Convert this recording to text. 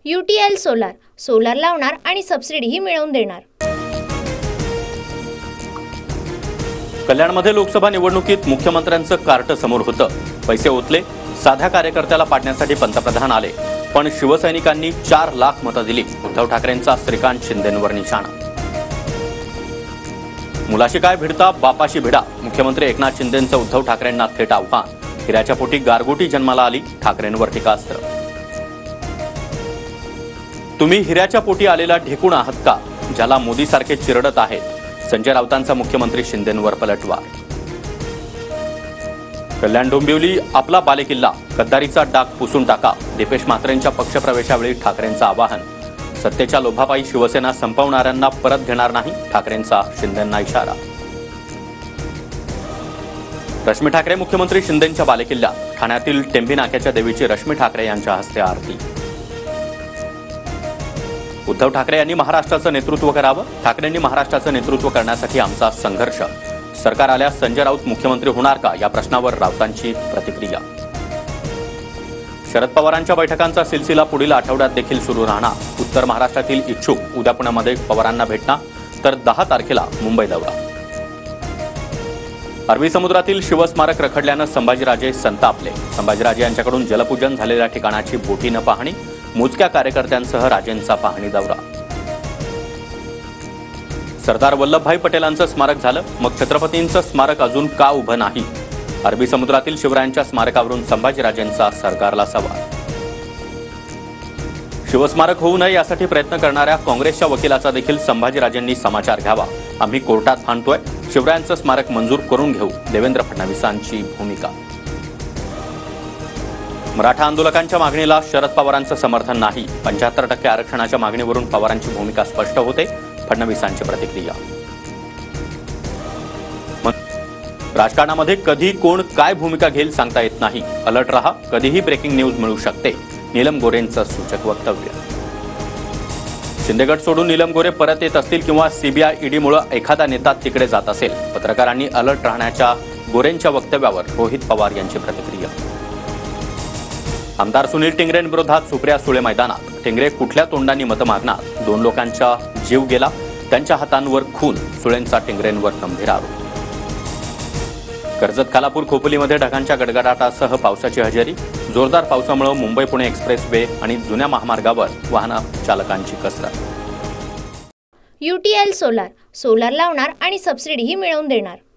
UTL solar, solar लावणार आणि सबसिडीही मिळवून देणार। कल्याणमध्ये लोकसभा निवडणुकीत मुख्यमंत्र्यांचं कार्ट समोर होतं। पैसे ओतले, साध्या कार्यकर्त्याला पाडण्यासाठी पंतप्रधान आले, पण शिवसैनिकांनी 4 लाख मतं दिली। उद्धव ठाकरेंचा श्रीकांत शिंदेंवर निशाणा। मुलाशी काय भिडता बापाशी भिडा, मुख्यमंत्री एकनाथ शिंदेंचं उद्धव ठाकरेंना थेट आव्हान। हिऱ्याच्या पोटी गारगोटी जन्माला आली, ठाकरेंवर टीकास्त्र। तुम्ही हिऱ्याच्या पोटी आलेला ढेकूण आहात का, ज्याला मोदी सारखे चिरडत आहेत। संजय राऊतांचा मुख्यमंत्री शिंदेंवर पलटवार। कल्याण डोंबिवली आपला बालेकिल्ला, गद्दारीचा डाग पुसून टाका। दीपेश म्हात्रेंच्या पक्षप्रवेशावेळी ठाकरेंचं आवाहन। सत्तेच्या लोभापायी शिवसेना संपवणाऱ्यांना परत घेणार नाही, ठाकरेंचा शिंदेंना इशारा। रश्मी ठाकरे मुख्यमंत्री शिंदेंच्या बालेकिल्ल्यात, ठाण्यातील टेंभी नाक्याच्या देवीची रश्मी ठाकरे यांच्या हस्ते आरती। उद्धव ठाकरे यांनी महाराष्ट्राचं नेतृत्व करावं, ठाकरेंनी महाराष्ट्राचं नेतृत्व करण्यासाठी आमचा संघर्ष। सरकार आल्यास संजय राऊत मुख्यमंत्री होणार का, या प्रश्नावर राऊतांची प्रतिक्रिया। शरद पवारांच्या बैठकांचा सिलसिला पुढील आठवड्यात देखील सुरू राहणार। उत्तर महाराष्ट्रातील इच्छुक उद्या पुण्यामध्ये पवारांना भेटणार, तर 10 तारखेला मुंबई दौरा। अरबी समुद्रातील शिवस्मारक रखडल्यानं संभाजीराजे संतापले। संभाजीराजे यांच्याकडून जलपूजन झालेल्या ठिकाणाची बोटीनं पाहणी, मोजक्या कार्यकर्त्यांसह राजेंचा पाहणी दौरा। सरदार वल्लभभाई पटेलांचं स्मारक झालं, मग छत्रपतींचं स्मारक अजून का उभं नाही। अरबी समुद्रातील शिवरायांच्या स्मारकावरून संभाजीराजेंचा सरकारला सवाल। शिवस्मारक होऊ नये यासाठी प्रयत्न करणाऱ्या काँग्रेसच्या वकिलाचा देखील संभाजीराजेंनी समाचार घ्यावा। आम्ही कोर्टात भांडतोय, शिवरायांचं स्मारक मंजूर करून घेऊ, देवेंद्र फडणवीसांची भूमिका। मराठा आंदोलकांच्या मागणीला शरद पवारांचं समर्थन नाही। 75% आरक्षणाच्या मागणीवरून पवारांची भूमिका स्पष्ट होते, फडणवीसांची प्रतिक्रिया। राजकारणामध्ये कधी कोण काय भूमिका घेईल सांगता येत नाही, अलर्ट रहा, कधीही ब्रेकिंग न्यूज मिळू शकते, नीलम गोरेंचं सूचक वक्तव्य। शिंदेगड सोडून नीलम गोरे परत येत असतील किंवा सीबीआय ईडीमुळे एखादा नेता तिकडे जात असेल, पत्रकारांनी अलर्ट राहण्याच्या गोरेंच्या वक्तव्यावर रोहित पवार यांची प्रतिक्रिया। आमदार सुनील टिंगरेंविरोधात सुप्रिया सुळे मैदानात, टिंगरे कुठल्या तोंडाने मतं मागणार, 2 लोकांचा जीव गेला, त्यांच्या हातांवर खून, सुळेंचा टिंगरेंवर गंभीर आरोप। कर्जत खालापूर खोपोलीमध्ये ढगांच्या गडगडाटासह पावसाची हजेरी, जोरदार पावसामुळे मुंबई पुणे एक्सप्रेस वे आणि जुन्या महामार्गावर वाहन चालकांची कसरत। UTL सोलार, सोलार लावणार आणि सबसिडीही मिळवून देणार।